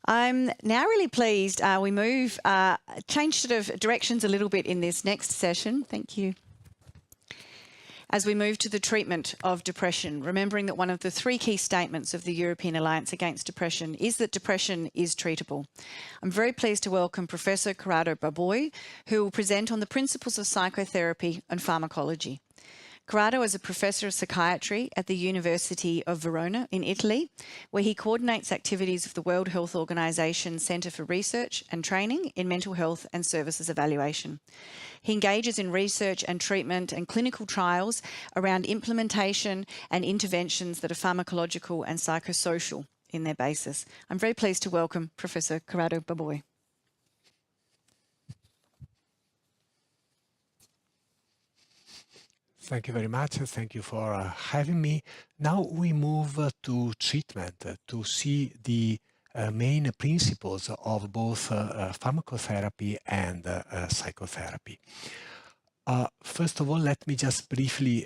I'm now really pleased we change sort of directions a little bit in this next session. Thank you. As we move to the treatment of depression, remembering that one of the 3 key statements of the European Alliance Against Depression is that depression is treatable. I'm very pleased to welcome Professor Corrado Barbui, who will present on the principles of psychotherapy and pharmacology. Corrado is a Professor of Psychiatry at the University of Verona in Italy, where he coordinates activities of the World Health Organization Centre for Research and Training in Mental Health and Services Evaluation. He engages in research and treatment and clinical trials around implementation and interventions that are pharmacological and psychosocial in their basis. I'm very pleased to welcome Professor Corrado Barbui. Thank you very much. Thank you for having me. Now we move to treatment to see the main principles of both pharmacotherapy and psychotherapy. First of all, let me just briefly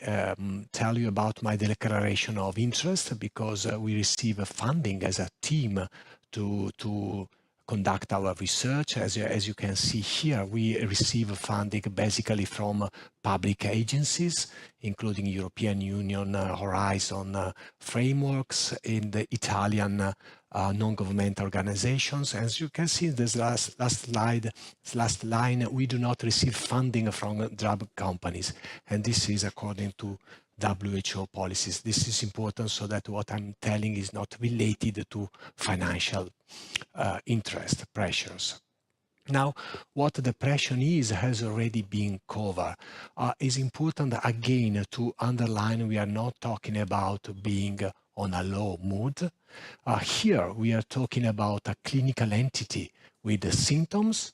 tell you about my declaration of interest, because we receive funding as a team to conduct our research. As you can see here, we receive funding basically from public agencies, including European Union Horizon frameworks, in the Italian non-governmental organizations. As you can see in this last line, we do not receive funding from drug companies, and this is according to WHO policies. This is important so that what I'm telling is not related to financial interest pressures. Now, what depression is has already been covered. It's important again to underline we are not talking about being on a low mood. Here we are talking about a clinical entity with symptoms,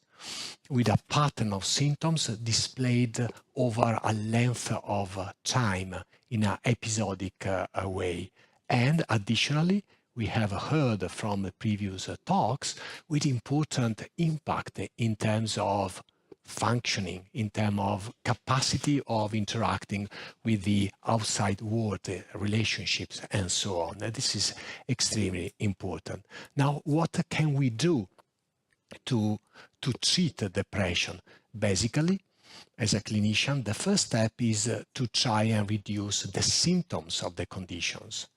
with a pattern of symptoms displayed over a length of time in an episodic way. And additionally, we have heard from the previous talks with important impact in terms of functioning, in terms of capacity of interacting with the outside world, relationships, and so on. This is extremely important. Now, what can we do to treat depression? Basically, as a clinician, the first step is to try and reduce the symptoms of the conditions.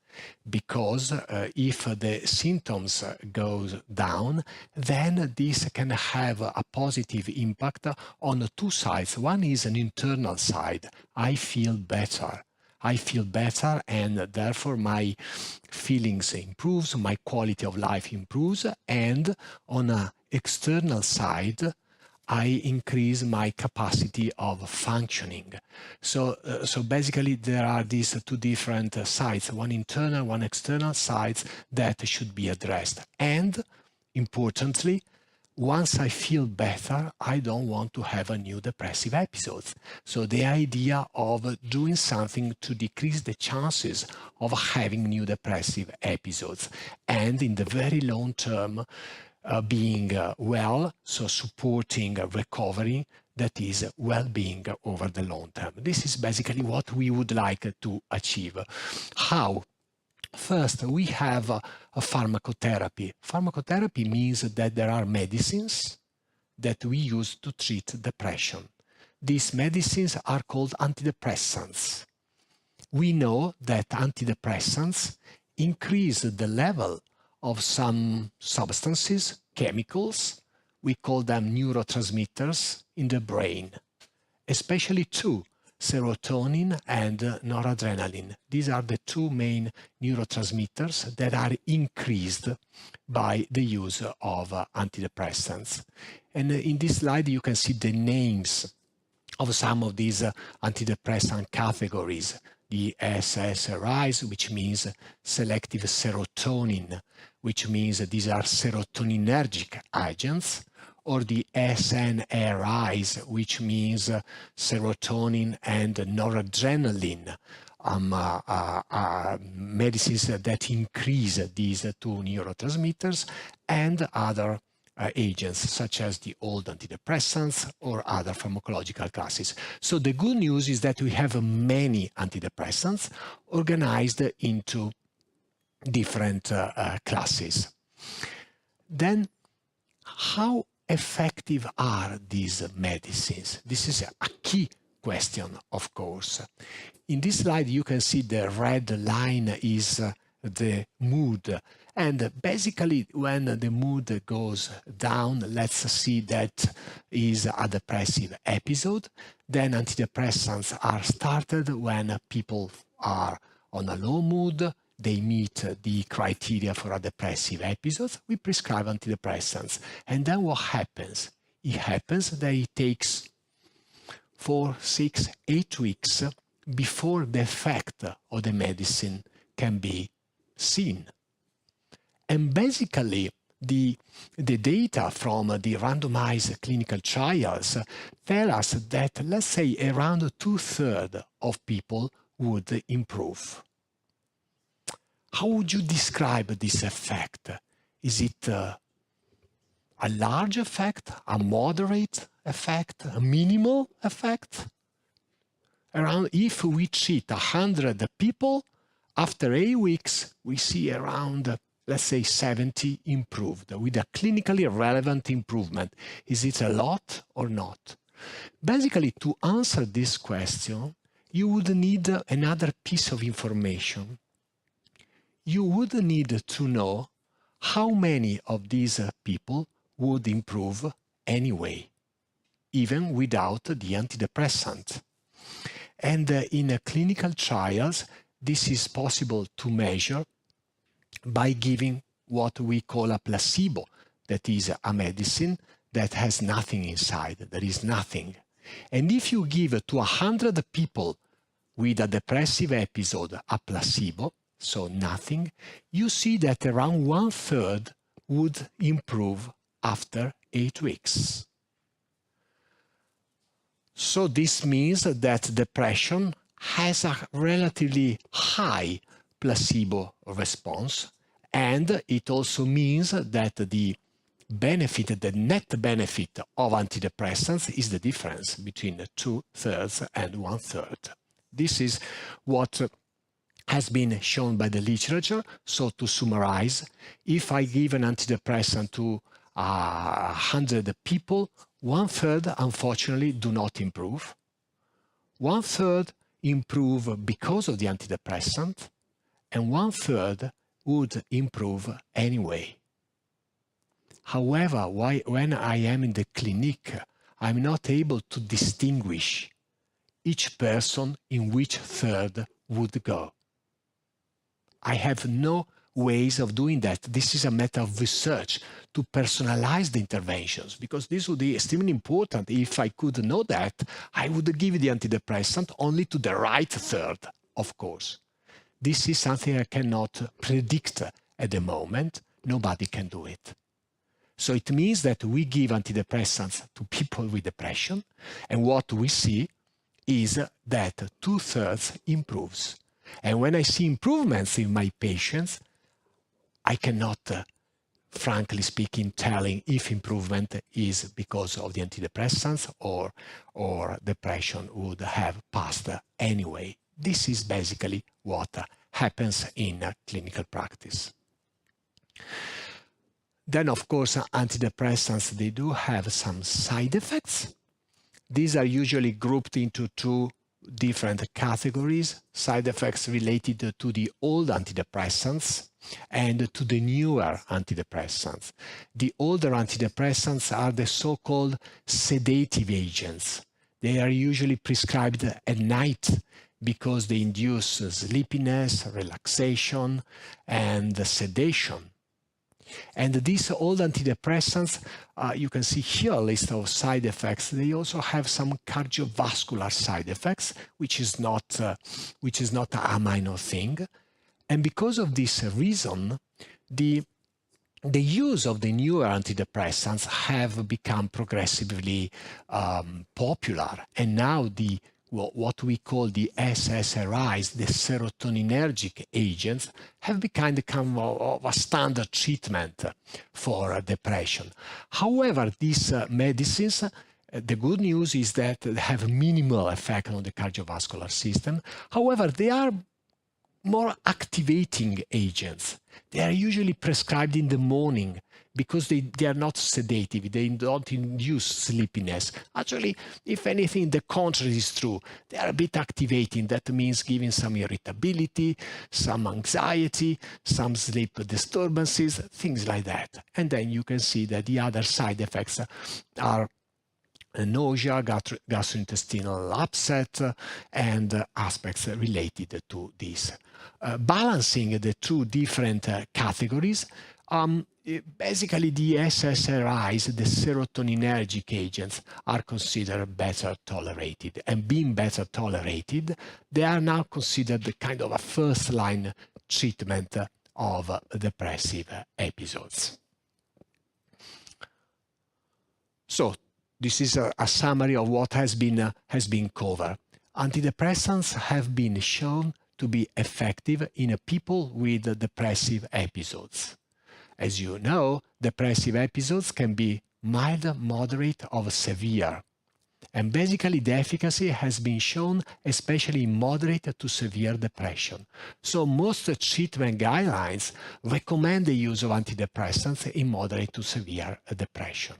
Because if the symptoms goes down, then this can have a positive impact on 2 sides. One is an internal side. I feel better. I feel better, and therefore my feelings improves, my quality of life improves, and on an external side, I increase my capacity of functioning. So basically there are these 2 different sides, one internal, one external sides that should be addressed. And importantly, once I feel better, I don't want to have a new depressive episode. So the idea of doing something to decrease the chances of having new depressive episodes, and in the very long term, being well, so supporting recovery, that is well-being over the long term. This is basically what we would like to achieve. How? First, we have a pharmacotherapy. Pharmacotherapy means that there are medicines that we use to treat depression. These medicines are called antidepressants. We know that antidepressants increase the level of some substances, chemicals, we call them neurotransmitters in the brain, especially 2, serotonin and noradrenaline. These are the 2 main neurotransmitters that are increased by the use of antidepressants. And in this slide, you can see the names of some of these antidepressant categories. The SSRIs, which means selective serotonin, which means these are serotoninergic agents, or the SNRIs, which means serotonin and noradrenaline, medicines that increase these 2 neurotransmitters, and other agents such as the old antidepressants or other pharmacological classes. So the good news is that we have many antidepressants organized into different classes. Then, how effective are these medicines? This is a key question, of course. In this slide, you can see the red line is the mood. And basically, when the mood goes down, let's see that is a depressive episode. Then antidepressants are started when people are on a low mood, they meet the criteria for a depressive episode, we prescribe antidepressants. And then what happens? It happens that it takes 4, 6, 8 weeks before the effect of the medicine can be seen. And basically, the data from the randomized clinical trials tell us that, let's say, around 2/3 of people would improve. How would you describe this effect? Is it a large effect, a moderate effect, a minimal effect? If we treat 100 people, after 8 weeks, we see around, let's say, 70 improved with a clinically relevant improvement. Is it a lot or not? Basically, to answer this question, you would need another piece of information. You would need to know how many of these people would improve anyway, even without the antidepressant. And in clinical trials, this is possible to measure by giving what we call a placebo, that is a medicine that has nothing inside, there is nothing. And if you give to 100 people with a depressive episode a placebo, so nothing, you see that around 1/3 would improve after 8 weeks. So this means that depression has a relatively high placebo response, and it also means that the net benefit of antidepressants is the difference between 2/3 and 1/3. This is what has been shown by the literature. So to summarize, if I give an antidepressant to 100 people, 1/3 unfortunately do not improve. 1/3 improve because of the antidepressant, and 1/3 would improve anyway. However, when I am in the clinic, I'm not able to distinguish each person in which third would go. I have no ways of doing that. This is a matter of research to personalize the interventions, because this would be extremely important. If I could know that, I would give the antidepressant only to the right third, of course. This is something I cannot predict at the moment. Nobody can do it. So it means that we give antidepressants to people with depression, and what we see is that 2/3 improves. And when I see improvements in my patients, I cannot, frankly speaking, telling if improvement is because of the antidepressants or depression would have passed anyway. This is basically what happens in clinical practice. Then, of course, antidepressants, they do have some side effects. These are usually grouped into two different categories: side effects related to the old antidepressants and to the newer antidepressants. The older antidepressants are the so-called sedative agents. They are usually prescribed at night because they induce sleepiness, relaxation, and sedation. And these old antidepressants, you can see here a list of side effects. They also have some cardiovascular side effects, which is not a minor thing. And because of this reason, the use of the newer antidepressants have become progressively popular. And now what we call the SSRIs, the serotoninergic agents, have become of a standard treatment for depression. However, these medicines, the good news is that they have minimal effect on the cardiovascular system. However, they are more activating agents. They are usually prescribed in the morning because they are not sedative, they don't induce sleepiness. Actually, if anything, the contrary is true. They are a bit activating. That means giving some irritability, some anxiety, some sleep disturbances, things like that. And then you can see that the other side effects are nausea, gastrointestinal upset, and aspects related to this. Balancing the two different categories, basically the SSRIs, the serotoninergic agents, are considered better tolerated. And being better tolerated, they are now considered the kind of a first-line treatment of depressive episodes. So, this is a summary of what has been covered. Antidepressants have been shown to be effective in people with depressive episodes. As you know, depressive episodes can be mild, moderate, or severe. And basically, the efficacy has been shown especially in moderate to severe depression. So most treatment guidelines recommend the use of antidepressants in moderate to severe depression.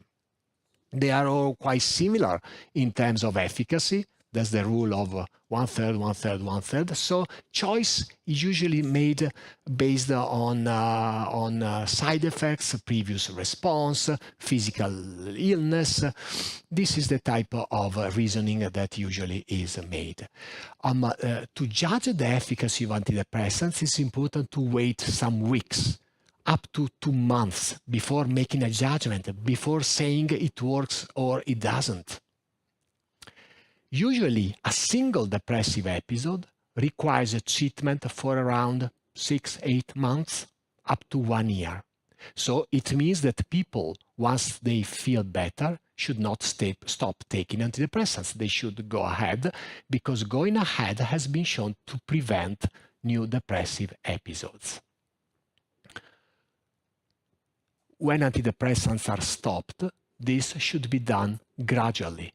They are all quite similar in terms of efficacy. That's the rule of 1/3, 1/3, 1/3. So choice is usually made based on side effects, previous response, physical illness. This is the type of reasoning that usually is made. To judge the efficacy of antidepressants, it's important to wait some weeks, up to 2 months, before making a judgment, before saying it works or it doesn't. Usually, a single depressive episode requires a treatment for around 6-8 months, up to 1 year. So it means that people, once they feel better, should not stop taking antidepressants. They should go ahead, because going ahead has been shown to prevent new depressive episodes. When antidepressants are stopped, this should be done gradually,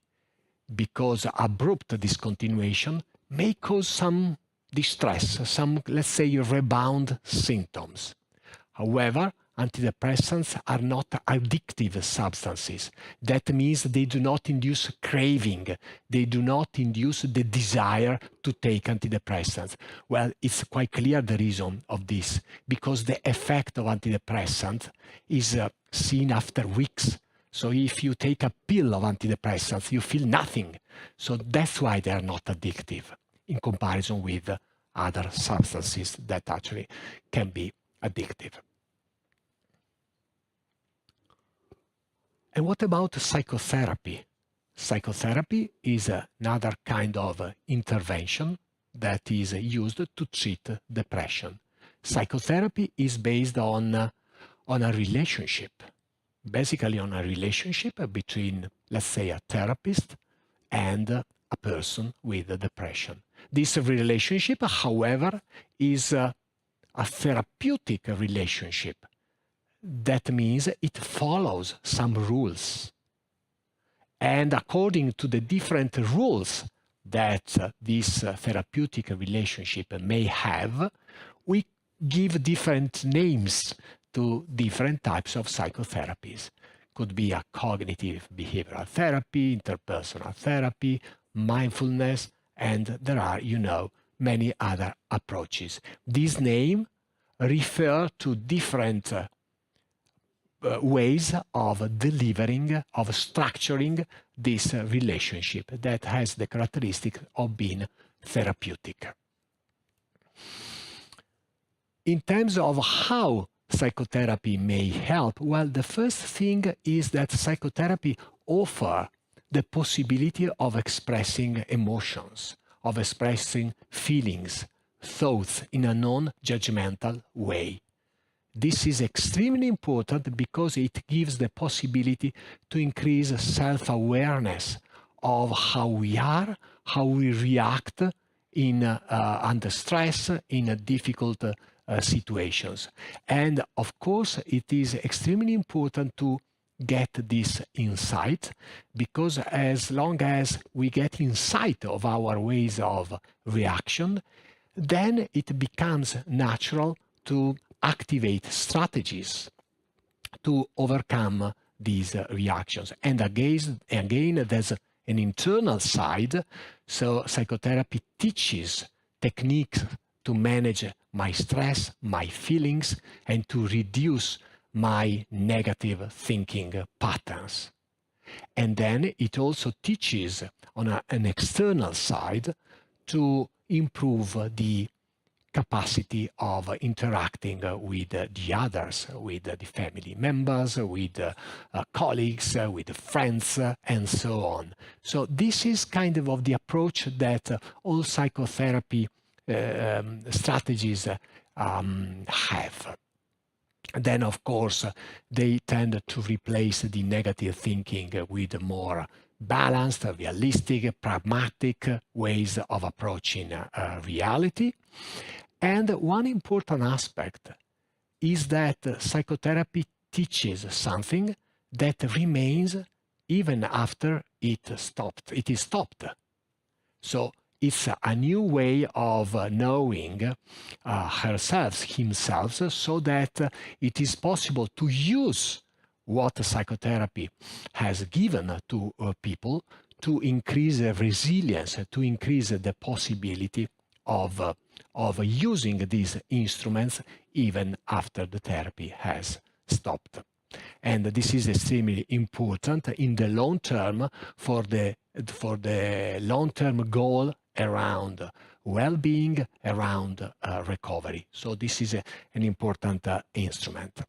because abrupt discontinuation may cause some distress, some, let's say, rebound symptoms. However, antidepressants are not addictive substances. That means they do not induce craving. They do not induce the desire to take antidepressants. Well, it's quite clear the reason of this, because the effect of antidepressant is seen after weeks. So if you take a pill of antidepressants, you feel nothing. So that's why they are not addictive in comparison with other substances that actually can be addictive. And what about psychotherapy? Psychotherapy is another kind of intervention that is used to treat depression. Psychotherapy is based on a relationship, basically on a relationship between, let's say, a therapist and a person with depression. This relationship, however, is a therapeutic relationship. That means it follows some rules. And according to the different rules that this therapeutic relationship may have, we give different names to different types of psychotherapies. Could be a cognitive behavioral therapy, interpersonal therapy, mindfulness, and there are, many other approaches. These names refer to different ways of delivering, of structuring this relationship that has the characteristic of being therapeutic. In terms of how psychotherapy may help, well, the first thing is that psychotherapy offers the possibility of expressing emotions, of expressing feelings, thoughts in a non-judgmental way. This is extremely important because it gives the possibility to increase self-awareness of how we are, how we react under stress, in difficult situations. And of course, it is extremely important to get this insight, because as long as we get insight of our ways of reaction, then it becomes natural to activate strategies to overcome these reactions. And again, there's an internal side. So psychotherapy teaches techniques to manage my stress, my feelings, and to reduce my negative thinking patterns. And then it also teaches on an external side to improve the capacity of interacting with the others, with the family members, with colleagues, with friends, and so on. So this is kind of the approach that all psychotherapy strategies have. Then, of course, they tend to replace the negative thinking with more balanced, realistic, pragmatic ways of approaching reality. And one important aspect is that psychotherapy teaches something that remains even after it is stopped. So it's a new way of knowing himself, so that it is possible to use what psychotherapy has given to people to increase resilience, to increase the possibility of using these instruments even after the therapy has stopped. And this is extremely important in the long term for the long-term goal around well-being, around recovery. So this is an important instrument.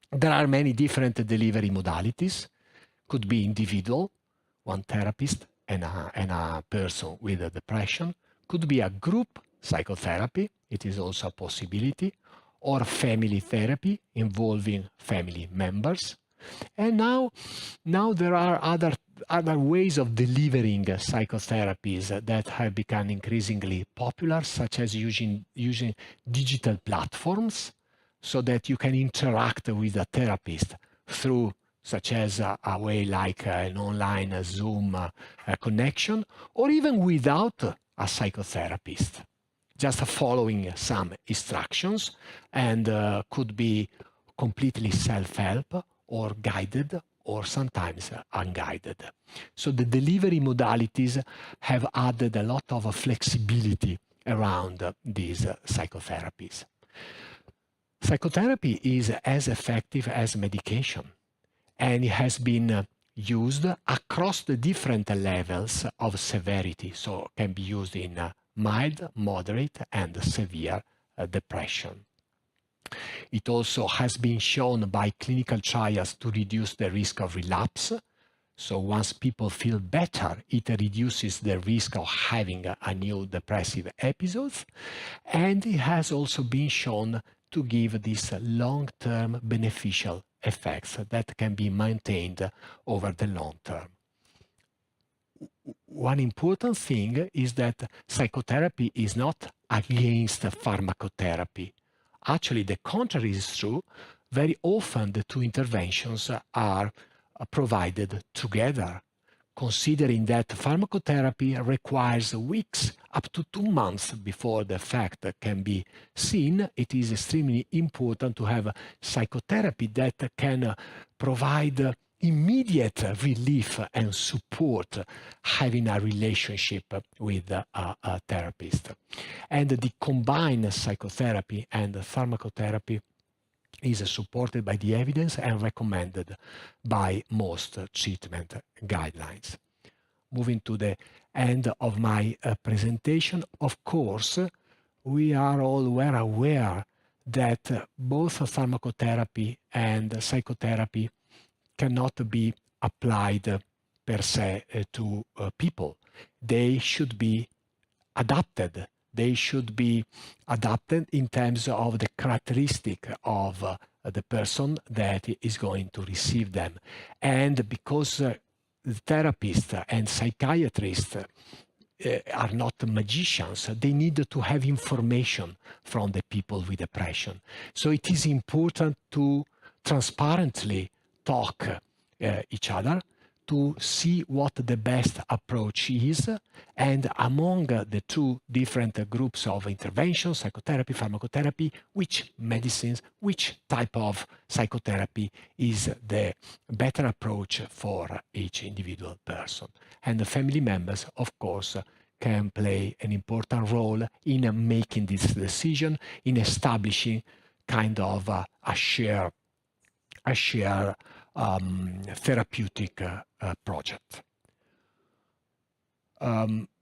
There are many different delivery modalities. Could be individual, one therapist and a person with a depression. Could be a group psychotherapy, it is also a possibility, or family therapy involving family members. And now there are other ways of delivering psychotherapies that have become increasingly popular, such as using digital platforms so that you can interact with a therapist through such as a way like an online Zoom connection, or even without a psychotherapist, just following some instructions, and could be completely self-help or guided or sometimes unguided. So the delivery modalities have added a lot of flexibility around these psychotherapies. Psychotherapy is as effective as medication, and it has been used across the different levels of severity. So it can be used in mild, moderate, and severe depression. It also has been shown by clinical trials to reduce the risk of relapse. So once people feel better, it reduces the risk of having a new depressive episode. And it has also been shown to give these long-term beneficial effects that can be maintained over the long term. One important thing is that psychotherapy is not against pharmacotherapy. Actually, the contrary is true. Very often the two interventions are provided together, considering that pharmacotherapy requires weeks, up to 2 months before the effect can be seen. It is extremely important to have psychotherapy that can provide immediate relief and support, having a relationship with a therapist. And the combined psychotherapy and pharmacotherapy is supported by the evidence and recommended by most treatment guidelines. Moving to the end of my presentation, of course, we are all well aware that both pharmacotherapy and psychotherapy cannot be applied per se to people. They should be adapted. They should be adapted in terms of the characteristic of the person that is going to receive them. And because therapists and psychiatrists are not magicians, they need to have information from the people with depression. So it is important to transparently talk each other, to see what the best approach is, and among the two different groups of interventions, psychotherapy, pharmacotherapy, which medicines, which type of psychotherapy is the better approach for each individual person. And the family members, of course, can play an important role in making this decision, in establishing kind of a shared therapeutic project.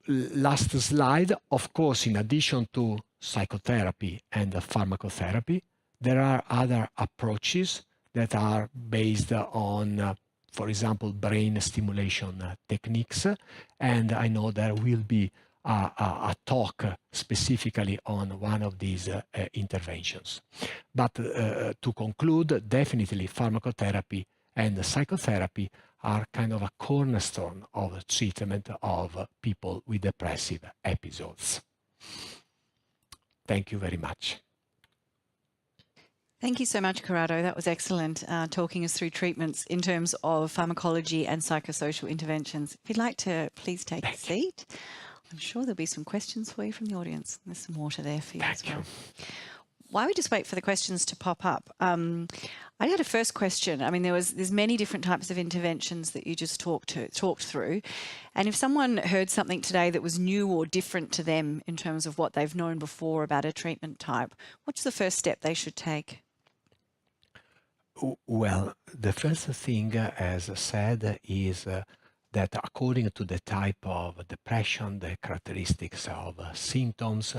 Last slide. Of course, in addition to psychotherapy and pharmacotherapy, there are other approaches that are based on, for example, brain stimulation techniques. And I know there will be a talk specifically on one of these interventions. But to conclude, definitely pharmacotherapy and psychotherapy are kind of a cornerstone of the treatment of people with depressive episodes. Thank you very much. Thank you so much, Corrado. That was excellent, talking us through treatments in terms of pharmacology and psychosocial interventions. If you'd like to please take a seat. I'm sure there'll be some questions for you from the audience. There's some water there for you as well. While we just wait for the questions to pop up, I had a first question. I mean, there's many different types of interventions that you just talked through. And if someone heard something today that was new or different to them in terms of what they've known before about a treatment type, what's the first step they should take? Well, the first thing, as I said, is that according to the type of depression, the characteristics of symptoms,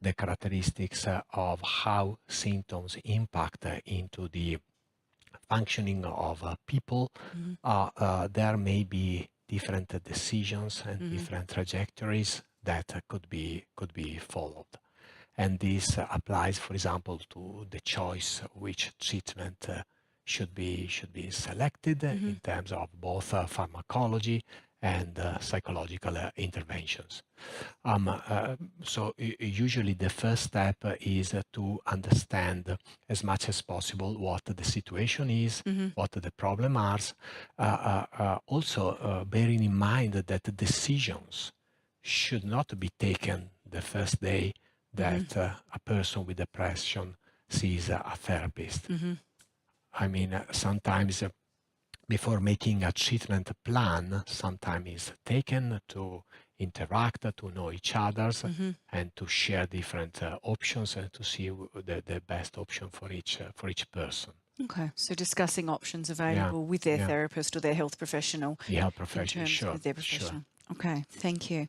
the characteristics of how symptoms impact into the functioning of people, there may be different decisions and different trajectories that could be followed. And this applies, for example, to the choice which treatment should be selected in terms of both pharmacology and psychological interventions. So usually the first step is to understand as much as possible what the situation is, what the problem are. Also bearing in mind that the decisions should not be taken the first day that a person with depression sees a therapist. I mean, sometimes before making a treatment plan, sometimes is taken to interact, to know each other, and to share different options and to see the best option for each person. Okay, so discussing options available with their therapist or their health professional. The health professional, sure. With their professional. Okay, thank you.